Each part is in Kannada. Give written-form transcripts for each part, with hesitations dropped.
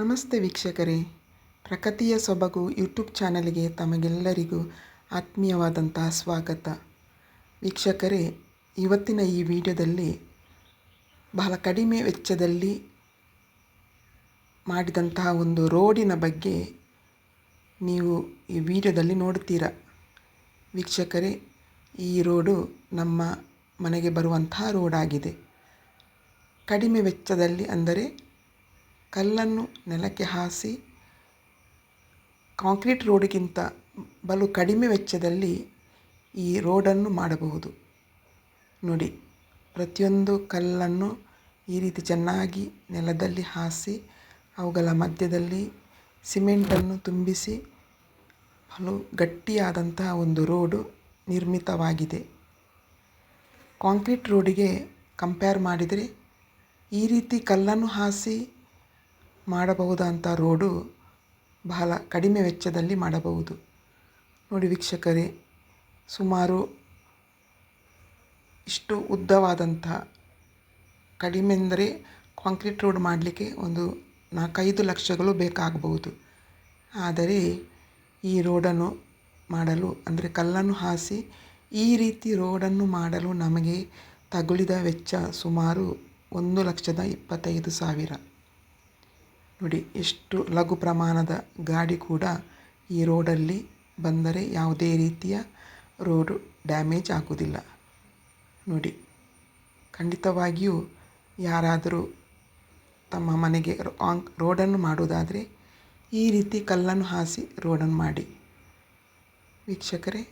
ನಮಸ್ತೆ ವೀಕ್ಷಕರೇ, ಪ್ರಕೃತಿಯ ಸೊಬಗು ಯೂಟ್ಯೂಬ್ ಚಾನಲ್ಗೆ ತಮಗೆಲ್ಲರಿಗೂ ಆತ್ಮೀಯವಾದಂತಹ ಸ್ವಾಗತ. ವೀಕ್ಷಕರೇ, ಇವತ್ತಿನ ಈ ವಿಡಿಯೋದಲ್ಲಿ ಬಹಳ ಕಡಿಮೆ ವೆಚ್ಚದಲ್ಲಿ ಮಾಡಿದಂತಹ ಒಂದು ರೋಡಿನ ಬಗ್ಗೆ ನೀವು ಈ ವಿಡಿಯೋದಲ್ಲಿ ನೋಡ್ತೀರಾ. ವೀಕ್ಷಕರೇ, ಈ ರೋಡು ನಮ್ಮ ಮನೆಗೆ ಬರುವಂತಹ ರೋಡಾಗಿದೆ. ಕಡಿಮೆ ವೆಚ್ಚದಲ್ಲಿ, ಅಂದರೆ ಕಲ್ಲನ್ನು ನೆಲಕ್ಕೆ ಹಾಸಿ ಕಾಂಕ್ರೀಟ್ ರೋಡಿಗಿಂತ ಬಲು ಕಡಿಮೆ ವೆಚ್ಚದಲ್ಲಿ ಈ ರೋಡನ್ನು ಮಾಡಬಹುದು. ನೋಡಿ, ಪ್ರತಿಯೊಂದು ಕಲ್ಲನ್ನು ಈ ರೀತಿ ಚೆನ್ನಾಗಿ ನೆಲದಲ್ಲಿ ಹಾಸಿ ಅವುಗಳ ಮಧ್ಯದಲ್ಲಿ ಸಿಮೆಂಟನ್ನು ತುಂಬಿಸಿ ಬಲು ಗಟ್ಟಿಯಾದಂತಹ ಒಂದು ರೋಡು ನಿರ್ಮಿತವಾಗಿದೆ. ಕಾಂಕ್ರೀಟ್ ರೋಡಿಗೆ ಕಂಪೇರ್ ಮಾಡಿದರೆ ಈ ರೀತಿ ಕಲ್ಲನ್ನು ಹಾಸಿ ಮಾಡಬಹುದಂಥ ರೋಡು ಬಹಳ ಕಡಿಮೆ ವೆಚ್ಚದಲ್ಲಿ ಮಾಡಬಹುದು. ನೋಡಿ ವೀಕ್ಷಕರೇ, ಸುಮಾರು ಇಷ್ಟು ಉದ್ದವಾದಂಥ, ಕಡಿಮೆ ಅಂದರೆ ಕಾಂಕ್ರೀಟ್ ರೋಡ್ ಮಾಡಲಿಕ್ಕೆ ಒಂದು 4-5 ಲಕ್ಷಗಳು ಬೇಕಾಗಬಹುದು. ಆದರೆ ಈ ರೋಡನ್ನು ಮಾಡಲು, ಅಂದರೆ ಕಲ್ಲನ್ನು ಹಾಸಿ ಈ ರೀತಿ ರೋಡನ್ನು ಮಾಡಲು ನಮಗೆ ತಗುಲಿದ ವೆಚ್ಚ ಸುಮಾರು 1,25,000. ನೋಡಿ, ಎಷ್ಟು ಲಘು ಪ್ರಮಾಣದ ಗಾಡಿ ಕೂಡ ಈ ರೋಡಲ್ಲಿ ಬಂದರೆ ಯಾವುದೇ ರೀತಿಯ ರೋಡು ಡ್ಯಾಮೇಜ್ ಆಗುವುದಿಲ್ಲ. ನೋಡಿ, ಖಂಡಿತವಾಗಿಯೂ ಯಾರಾದರೂ ತಮ್ಮ ಮನೆಗೆ ರೋಡನ್ನು ಮಾಡುವುದಾದರೆ ಈ ರೀತಿ ಕಲ್ಲನ್ನು ಹಾಸಿ ರೋಡನ್ನು ಮಾಡಿ. ವೀಕ್ಷಕರೇ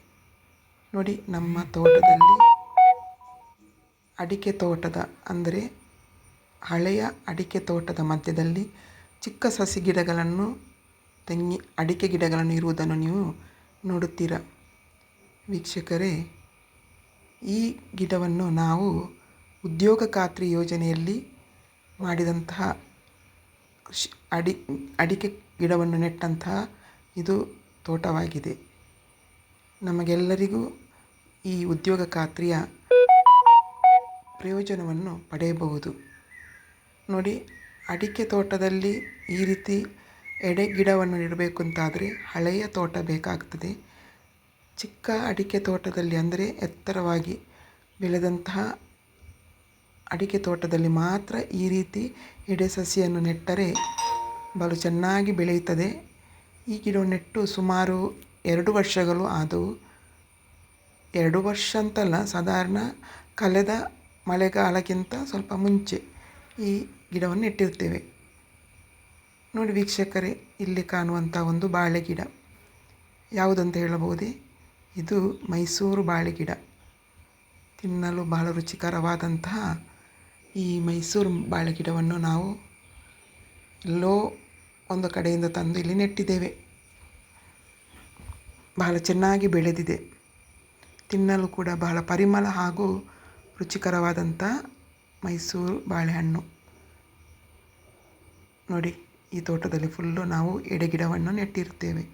ನೋಡಿ, ನಮ್ಮ ತೋಟದಲ್ಲಿ ಅಡಿಕೆ ತೋಟದ, ಅಂದರೆ ಹಳೆಯ ಅಡಿಕೆ ತೋಟದ ಮಧ್ಯದಲ್ಲಿ ಚಿಕ್ಕ ಸಸಿ ಗಿಡಗಳನ್ನು, ಅಡಿಕೆ ಗಿಡಗಳನ್ನು ಇರುವುದನ್ನು ನೀವು ನೋಡುತ್ತೀರಾ. ವೀಕ್ಷಕರೇ, ಈ ಗಿಡವನ್ನು ನಾವು ಉದ್ಯೋಗ ಖಾತ್ರಿ ಯೋಜನೆಯಲ್ಲಿ ಮಾಡಿದಂತಹ ಅಡಿಕೆ ಗಿಡವನ್ನು ನೆಟ್ಟಂತಹ ಇದು ತೋಟವಾಗಿದೆ. ನಮಗೆಲ್ಲರಿಗೂ ಈ ಉದ್ಯೋಗ ಖಾತ್ರಿಯ ಪ್ರಯೋಜನವನ್ನು ಪಡೆಯಬಹುದು. ನೋಡಿ, ಅಡಿಕೆ ತೋಟದಲ್ಲಿ ಈ ರೀತಿ ಎಡೆ ಗಿಡವನ್ನು ನೆಡಬೇಕು ಅಂತಾದರೆ ಹಳೆಯ ತೋಟ ಬೇಕಾಗ್ತದೆ. ಚಿಕ್ಕ ಅಡಿಕೆ ತೋಟದಲ್ಲಿ, ಅಂದರೆ ಎತ್ತರವಾಗಿ ಬೆಳೆದಂತಹ ಅಡಿಕೆ ತೋಟದಲ್ಲಿ ಮಾತ್ರ ಈ ರೀತಿ ಎಡೆ ಸಸಿಯನ್ನು ನೆಟ್ಟರೆ ಬಲು ಚೆನ್ನಾಗಿ ಬೆಳೆಯುತ್ತದೆ. ಈ ಗಿಡವನ್ನು ನೆಟ್ಟು ಸುಮಾರು 2 ವರ್ಷಗಳು ಆದವು. 2 ವರ್ಷ ಅಂತಲ್ಲ, ಸಾಧಾರಣ ಕಳೆದ ಮಳೆಗಾಲಕ್ಕಿಂತ ಸ್ವಲ್ಪ ಮುಂಚೆ ಈ ಗಿಡವನ್ನು ನೆಟ್ಟಿರ್ತೇವೆ. ನೋಡಿ ವೀಕ್ಷಕರೇ, ಇಲ್ಲಿ ಕಾಣುವಂಥ ಒಂದು ಬಾಳೆ ಗಿಡ ಯಾವುದಂತ ಹೇಳಬಹುದೇ? ಇದು ಮೈಸೂರು ಬಾಳೆ ಗಿಡ. ತಿನ್ನಲು ಬಹಳ ರುಚಿಕರವಾದಂತಹ ಈ ಮೈಸೂರು ಬಾಳೆ ಗಿಡವನ್ನು ನಾವು ಎಲ್ಲೋ ಒಂದು ಕಡೆಯಿಂದ ತಂದು ಇಲ್ಲಿ ನೆಟ್ಟಿದ್ದೇವೆ. ಬಹಳ ಚೆನ್ನಾಗಿ ಬೆಳೆದಿದೆ. ತಿನ್ನಲು ಕೂಡ ಬಹಳ ಪರಿಮಳ ಹಾಗೂ ರುಚಿಕರವಾದಂಥ ಮೈಸೂರು ಬಾಳೆಹಣ್ಣು. ನೋಡಿ, ಈ ತೋಟದಲ್ಲಿ ಫುಲ್ಲು ನಾವು ಎಡೆಗಿಡವನ್ನು ನೆಟ್ಟಿರ್ತೇವೆ.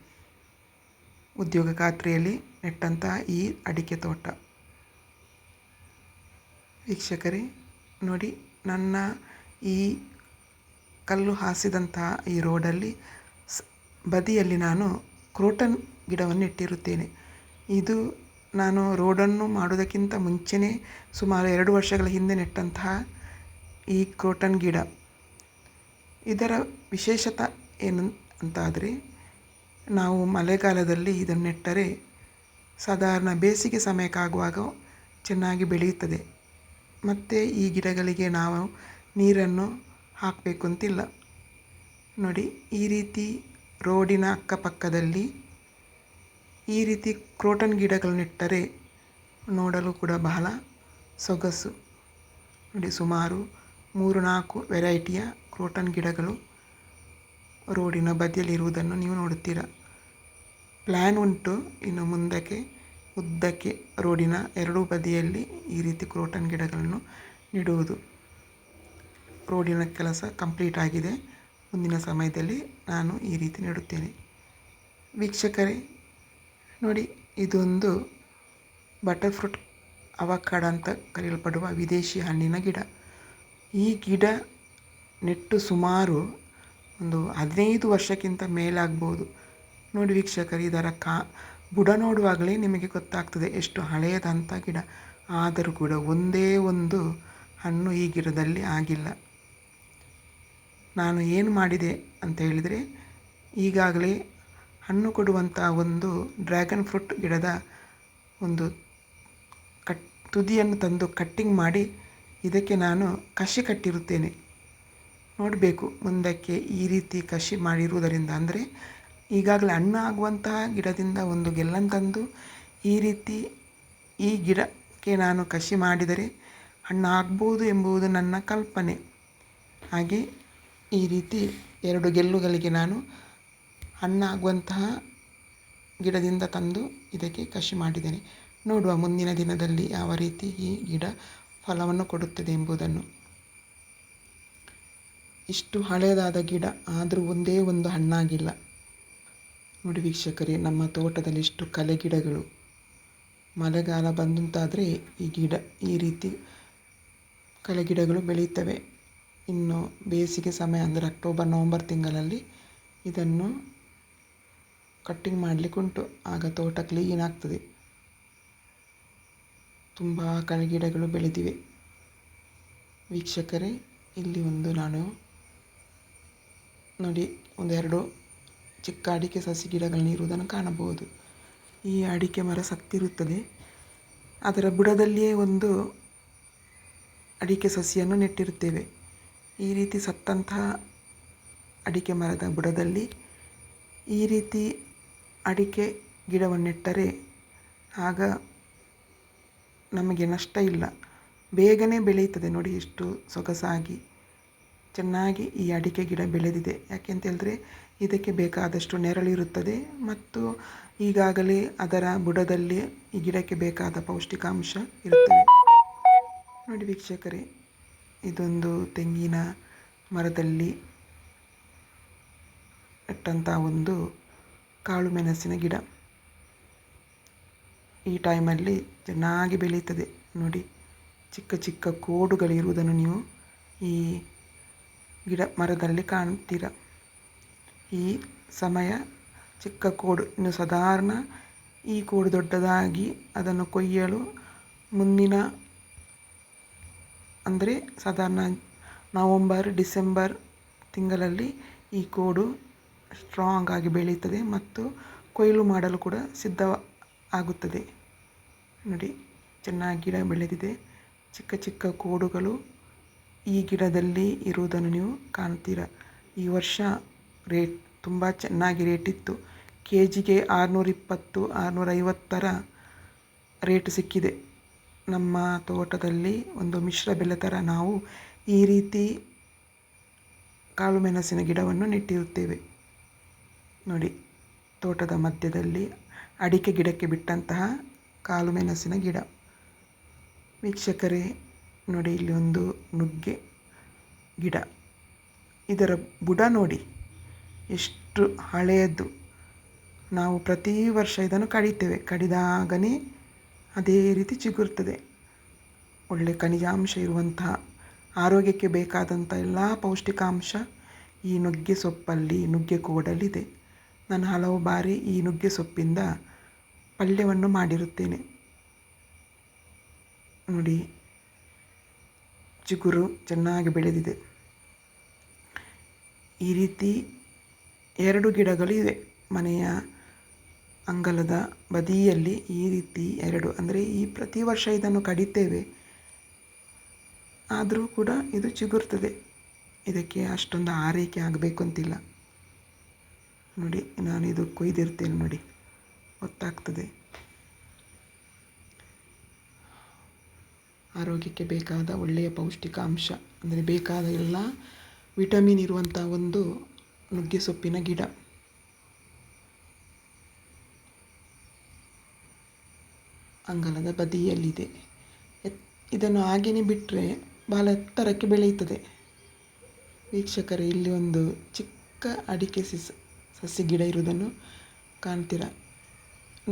ಉದ್ಯೋಗ ಖಾತ್ರಿಯಲ್ಲಿ ನೆಟ್ಟಂತಹ ಈ ಅಡಿಕೆ ತೋಟ. ವೀಕ್ಷಕರೇ ನೋಡಿ, ನನ್ನ ಈ ಕಲ್ಲು ಹಾಸಿದಂತಹ ಈ ರೋಡಲ್ಲಿ ಬದಿಯಲ್ಲಿ ನಾನು ಕ್ರೋಟನ್ ಗಿಡವನ್ನು ನೆಟ್ಟಿರುತ್ತೇನೆ. ಇದು ನಾನು ರೋಡನ್ನು ಮಾಡೋದಕ್ಕಿಂತ ಮುಂಚೆನೇ ಸುಮಾರು 2 ವರ್ಷಗಳ ಹಿಂದೆ ನೆಟ್ಟಂತಹ ಈ ಕ್ರೋಟನ್ ಗಿಡ. ಇದರ ವಿಶೇಷತೆ ಏನು ಅಂತಾದರೆ, ನಾವು ಮಳೆಗಾಲದಲ್ಲಿ ಇದನ್ನು ನೆಟ್ಟರೆ ಸಾಧಾರಣ ಬೇಸಿಗೆ ಸಮಯಕ್ಕಾಗುವಾಗ ಚೆನ್ನಾಗಿ ಬೆಳೆಯುತ್ತದೆ. ಮತ್ತು ಈ ಗಿಡಗಳಿಗೆ ನಾವು ನೀರನ್ನು ಹಾಕಬೇಕು ಅಂತಿಲ್ಲ. ನೋಡಿ, ಈ ರೀತಿ ರೋಡಿನ ಅಕ್ಕಪಕ್ಕದಲ್ಲಿ ಈ ರೀತಿ ಕ್ರೋಟನ್ ಗಿಡಗಳು ನೆಟ್ಟರೆ ನೋಡಲು ಕೂಡ ಬಹಳ ಸೊಗಸು. ನೋಡಿ, ಸುಮಾರು 3-4 ವೆರೈಟಿಯ ಕ್ರೋಟನ್ ಗಿಡಗಳು ರೋಡಿನ ಬದಿಯಲ್ಲಿ ಇರುವುದನ್ನು ನೀವು ನೋಡುತ್ತೀರಾ. ಪ್ಲ್ಯಾನ್ ಉಂಟು ಇನ್ನು ಮುಂದಕ್ಕೆ ಉದ್ದಕ್ಕೆ ರೋಡಿನ 2 ಬದಿಯಲ್ಲಿ ಈ ರೀತಿ ಕ್ರೋಟನ್ ಗಿಡಗಳನ್ನು ನೆಡುವುದು. ರೋಡಿನ ಕೆಲಸ ಕಂಪ್ಲೀಟ್ ಆಗಿದೆ. ಮುಂದಿನ ಸಮಯದಲ್ಲಿ ನಾನು ಈ ರೀತಿ ನೆಡುತ್ತೇನೆ. ವೀಕ್ಷಕರೇ ನೋಡಿ, ಇದೊಂದು ಬಟರ್ ಫ್ರೂಟ್ ಅವಕಾಡೋ ಅಂತ ಕರೆಯಲ್ಪಡುವ ವಿದೇಶಿ ಹಣ್ಣಿನ ಗಿಡ. ಈ ಗಿಡ ನೆಟ್ಟು ಸುಮಾರು ಒಂದು 15 ವರ್ಷಕ್ಕಿಂತ ಮೇಲಾಗ್ಬೋದು. ನೋಡಿ ವೀಕ್ಷಕರು, ಇದರ ಬುಡ ನೋಡುವಾಗಲೇ ನಿಮಗೆ ಗೊತ್ತಾಗ್ತದೆ ಎಷ್ಟು ಹಳೆಯದಂಥ ಗಿಡ. ಆದರೂ ಕೂಡ ಒಂದೇ ಒಂದು ಹಣ್ಣು ಈ ಗಿಡದಲ್ಲಿ ಆಗಿಲ್ಲ. ನಾನು ಏನು ಮಾಡಿದೆ ಅಂತ ಹೇಳಿದರೆ, ಈಗಾಗಲೇ ಹಣ್ಣು ಕೊಡುವಂಥ ಒಂದು ಡ್ರ್ಯಾಗನ್ ಫ್ರೂಟ್ ಗಿಡದ ಒಂದು ತುದಿಯನ್ನು ತಂದು ಕಟ್ಟಿಂಗ್ ಮಾಡಿ ಇದಕ್ಕೆ ನಾನು ಕಸಿ ಕಟ್ಟಿರುತ್ತೇನೆ. ನೋಡಬೇಕು ಮುಂದಕ್ಕೆ ಈ ರೀತಿ ಕಸಿ ಮಾಡಿರುವುದರಿಂದ, ಅಂದರೆ ಈಗಾಗಲೇ ಹಣ್ಣು ಆಗುವಂತಹ ಗಿಡದಿಂದ ಒಂದು ಗೆಲ್ಲನ್ನು ತಂದು ಈ ರೀತಿ ಈ ಗಿಡಕ್ಕೆ ನಾನು ಕಸಿ ಮಾಡಿದರೆ ಹಣ್ಣು ಆಗ್ಬೋದು ಎಂಬುದು ನನ್ನ ಕಲ್ಪನೆ. ಹಾಗೆ ಈ ರೀತಿ 2 ಗೆಲ್ಲುಗಳಿಗೆ ನಾನು ಹಣ್ಣಾಗುವಂತಹ ಗಿಡದಿಂದ ತಂದು ಇದಕ್ಕೆ ಕಸಿ ಮಾಡಿದ್ದೇನೆ. ನೋಡುವ ಮುಂದಿನ ದಿನದಲ್ಲಿ ಯಾವ ರೀತಿ ಈ ಗಿಡ ಫಲವನ್ನು ಕೊಡುತ್ತದೆ ಎಂಬುದನ್ನು. ಇಷ್ಟು ಹಳೆಯದಾದ ಗಿಡ ಆದರೂ ಒಂದೇ ಒಂದು ಹಣ್ಣಾಗಿಲ್ಲ. ನೋಡಿ ವೀಕ್ಷಕರೇ, ನಮ್ಮ ತೋಟದಲ್ಲಿ ಇಷ್ಟು ಕಲೆ ಗಿಡಗಳು. ಮಳೆಗಾಲ ಬಂದಂತಾದರೆ ಈ ರೀತಿ ಕಲೆ ಗಿಡಗಳು ಬೆಳೆಯುತ್ತವೆ. ಇನ್ನು ಬೇಸಿಗೆ ಸಮಯ ಅಂದರೆ ಅಕ್ಟೋಬರ್ ನವಂಬರ್ ತಿಂಗಳಲ್ಲಿ ಇದನ್ನು ಕಟ್ಟಿಂಗ್ ಮಾಡಲಿಕ್ಕೆ ಉಂಟು. ಆಗ ತೋಟ ಕ್ಲೀನ್ ಆಗ್ತದೆ. ತುಂಬ ಕಳೆ ಗಿಡಗಳು ಬೆಳೆದಿವೆ ವೀಕ್ಷಕರೇ. ಇಲ್ಲಿ ನಾನು ನೋಡಿ 1-2 ಚಿಕ್ಕ ಅಡಿಕೆ ಸಸಿ ಗಿಡಗಳನ್ನ ಇರುವುದನ್ನು ಕಾಣಬಹುದು. ಈ ಅಡಿಕೆ ಮರ ಸತ್ತಿರುತ್ತದೆ. ಅದರ ಬುಡದಲ್ಲಿಯೇ ಒಂದು ಅಡಿಕೆ ಸಸಿಯನ್ನು ನೆಟ್ಟಿರುತ್ತೇವೆ. ಈ ರೀತಿ ಸತ್ತಂತಹ ಅಡಿಕೆ ಮರದ ಬುಡದಲ್ಲಿ ಈ ರೀತಿ ಅಡಿಕೆ ಗಿಡವನ್ನು ನೆಟ್ಟರೆ ಆಗ ನಮಗೆ ನಷ್ಟ ಇಲ್ಲ, ಬೇಗನೆ ಬೆಳೆಯುತ್ತದೆ. ನೋಡಿ ಎಷ್ಟು ಸೊಗಸಾಗಿ ಚೆನ್ನಾಗಿ ಈ ಅಡಿಕೆ ಗಿಡ ಬೆಳೆದಿದೆ. ಯಾಕೆಂತ ಹೇಳಿದ್ರೆ ಇದಕ್ಕೆ ಬೇಕಾದಷ್ಟು ನೆರಳಿರುತ್ತದೆ ಮತ್ತು ಈಗಾಗಲೇ ಅದರ ಬುಡದಲ್ಲಿ ಈ ಗಿಡಕ್ಕೆ ಬೇಕಾದ ಪೌಷ್ಟಿಕಾಂಶ ಇರುತ್ತವೆ. ನೋಡಿ ವೀಕ್ಷಕರೇ, ಇದೊಂದು ತೆಂಗಿನ ಮರದಲ್ಲಿ ನೆಟ್ಟಂಥ ಒಂದು ಕಾಳು ಮೆಣಸಿನ ಗಿಡ. ಈ ಟೈಮಲ್ಲಿ ಚೆನ್ನಾಗಿ ಬೆಳೆಯುತ್ತದೆ. ನೋಡಿ ಚಿಕ್ಕ ಚಿಕ್ಕ ಕೋಡುಗಳಿರುವುದನ್ನು ನೀವು ಈ ಮರದಲ್ಲಿ ಕಾಣ್ತೀರ. ಈ ಸಮಯ ಚಿಕ್ಕ ಕೋಡು, ಇನ್ನು ಸಾಧಾರಣ ಈ ಕೋಡು ದೊಡ್ಡದಾಗಿ ಅದನ್ನು ಕೊಯ್ಯಲು ಮುಂದಿನ ಅಂದರೆ ಸಾಧಾರಣ ನವಂಬರ್ ಡಿಸೆಂಬರ್ ತಿಂಗಳಲ್ಲಿ ಈ ಕೋಡು ಸ್ಟ್ರಾಂಗ್ ಆಗಿ ಬೆಳೆಯುತ್ತದೆ ಮತ್ತು ಕೊಯ್ಲು ಮಾಡಲು ಕೂಡ ಸಿದ್ಧ ಆಗುತ್ತದೆ. ನೋಡಿ ಚೆನ್ನಾಗಿ ಗಿಡ ಬೆಳೆದಿದೆ. ಚಿಕ್ಕ ಚಿಕ್ಕ ಕೋಡುಗಳು ಈ ಗಿಡದಲ್ಲಿ ಇರುವುದನ್ನು ನೀವು ಕಾಣ್ತೀರ. ಈ ವರ್ಷ ರೇಟ್ ತುಂಬ ಚೆನ್ನಾಗಿ ರೇಟಿತ್ತು. ಕೆಜಿಗೆ 620 650 ರೇಟ್ ಸಿಕ್ಕಿದೆ. ನಮ್ಮ ತೋಟದಲ್ಲಿ ಒಂದು ಮಿಶ್ರ ಬೆಲೆ ಥರ ನಾವು ಈ ರೀತಿ ಕಾಳು ಮೆಣಸಿನ ಗಿಡವನ್ನು ನೆಟ್ಟಿರುತ್ತೇವೆ. ನೋಡಿ ತೋಟದ ಮಧ್ಯದಲ್ಲಿ ಅಡಿಕೆ ಗಿಡಕ್ಕೆ ಬಿಟ್ಟಂತಹ ಕಾಳು ಮೆಣಸಿನ ಗಿಡ. ವೀಕ್ಷಕರೇ ನೋಡಿ, ಇಲ್ಲಿ ಒಂದು ನುಗ್ಗೆ ಗಿಡ. ಇದರ ಬುಡ ನೋಡಿ ಎಷ್ಟು ಹಳೆಯದ್ದು. ನಾವು ಪ್ರತಿ ವರ್ಷ ಇದನ್ನು ಕಡಿತೇವೆ. ಕಡಿದಾಗನೇ ಅದೇ ರೀತಿ ಚಿಗುರ್ತದೆ. ಒಳ್ಳೆ ಖನಿಜಾಂಶ ಇರುವಂತಹ, ಆರೋಗ್ಯಕ್ಕೆ ಬೇಕಾದಂಥ ಎಲ್ಲ ಪೌಷ್ಟಿಕಾಂಶ ಈ ನುಗ್ಗೆ ಸೊಪ್ಪಲ್ಲಿ, ನುಗ್ಗೆ ಕೋಡಲ್ಲಿದೆ. ನಾನು ಹಲವು ಬಾರಿ ಈ ನುಗ್ಗೆ ಸೊಪ್ಪಿಂದ ಪಲ್ಯವನ್ನು ಮಾಡಿರುತ್ತೇನೆ. ನೋಡಿ ಚಿಗುರು ಚೆನ್ನಾಗಿ ಬೆಳೆದಿದೆ. ಈ ರೀತಿ 2 ಗಿಡಗಳು ಇವೆ ಮನೆಯ ಅಂಗಳದ ಬದಿಯಲ್ಲಿ. ಈ ರೀತಿ 2 ಅಂದರೆ ಈ ಪ್ರತಿ ವರ್ಷ ಇದನ್ನು ಕಡಿತೇವೆ, ಆದರೂ ಕೂಡ ಇದು ಚಿಗುರ್ತದೆ. ಇದಕ್ಕೆ ಅಷ್ಟೊಂದು ಆರೈಕೆ ಆಗಬೇಕು ಅಂತಿಲ್ಲ. ನೋಡಿ ನಾನಿದು ಕೊಯ್ದಿರ್ತೇನೆ, ನೋಡಿ ಗೊತ್ತಾಗ್ತದೆ. ಆರೋಗ್ಯಕ್ಕೆ ಬೇಕಾದ ಒಳ್ಳೆಯ ಪೌಷ್ಟಿಕಾಂಶ ಅಂದರೆ ಬೇಕಾದ ಎಲ್ಲ ವಿಟಮಿನ್ ಇರುವಂಥ ಒಂದು ನುಗ್ಗೆ ಸೊಪ್ಪಿನ ಗಿಡ. ಅಂಗಳದ ಬದಿಯಲ್ಲಿದೆ. ಇದನ್ನು ಹಾಗೆಯೇ ಬಿಟ್ಟರೆ ಬಹಳ ಎತ್ತರಕ್ಕೆ ಬೆಳೆಯುತ್ತದೆ. ವೀಕ್ಷಕರೇ, ಇಲ್ಲಿ ಒಂದು ಚಿಕ್ಕ ಅಡಿಕೆ ಸಸಿ ಗಿಡ ಇರುವುದನ್ನು ಕಾಣ್ತೀರ.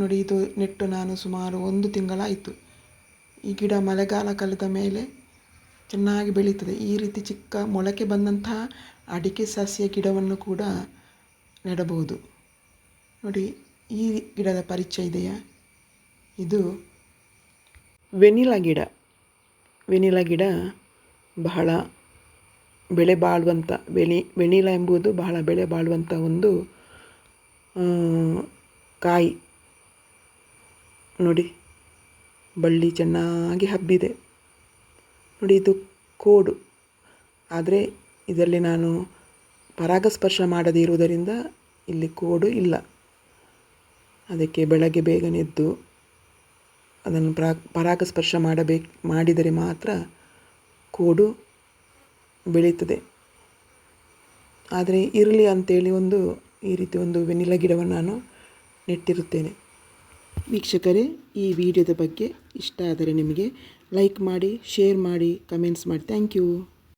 ನೋಡಿ, ಇದು ನೆಟ್ಟು ನಾನು ಸುಮಾರು 1 ತಿಂಗಳಾಯಿತು. ಈ ಗಿಡ ಮಳೆಗಾಲ ಕಳೆದ ಮೇಲೆ ಚೆನ್ನಾಗಿ ಬೆಳೀತದೆ. ಈ ರೀತಿ ಚಿಕ್ಕ ಮೊಳಕೆ ಬಂದಂತಹ ಅಡಿಕೆ ಸಸ್ಯ ಗಿಡವನ್ನು ಕೂಡ ನೆಡಬಹುದು. ನೋಡಿ, ಈ ಗಿಡದ ಪರಿಚಯ ಇದೆಯಾ? ಇದು ವೆನಿಲಾ ಗಿಡ. ವೆನಿಲಾ ಗಿಡ ಬಹಳ ಬೆಳೆ ಬಾಳುವಂಥ ವೆನಿಲಾ ಎಂಬುದು ಬಹಳ ಬೆಳೆ ಬಾಳುವಂಥ ಒಂದು ಕಾಯಿ. ನೋಡಿ, ಬಳ್ಳಿ ಚೆನ್ನಾಗಿ ಹಬ್ಬಿದೆ. ನೋಡಿ, ಇದು ಕೋಡು. ಆದರೆ ಇದರಲ್ಲಿ ನಾನು ಪರಾಗಸ್ಪರ್ಶ ಮಾಡದೇ ಇರುವುದರಿಂದ ಇಲ್ಲಿ ಕೋಡು ಇಲ್ಲ. ಅದಕ್ಕೆ ಬೆಳಗ್ಗೆ ಬೇಗನೆ ಎದ್ದು ಅದನ್ನು ಪರಾಗಸ್ಪರ್ಶ ಮಾಡಿದರೆ ಮಾತ್ರ ಕೋಡು ಬೆಳೀತದೆ. ಆದರೆ ಇರಲಿ ಅಂತೇಳಿ ಈ ರೀತಿ ಒಂದು ವೆನಿಲಾ ಗಿಡವನ್ನು ನಾನು ನೆಟ್ಟಿರುತ್ತೇನೆ. ವೀಕ್ಷಕರೇ, ಈ ವಿಡಿಯೋದ ಬಗ್ಗೆ ಇಷ್ಟ ಆದರೆ ನಿಮಗೆ ಲೈಕ್ ಮಾಡಿ, ಶೇರ್ ಮಾಡಿ, ಕಮೆಂಟ್ಸ್ ಮಾಡಿ. Thank you.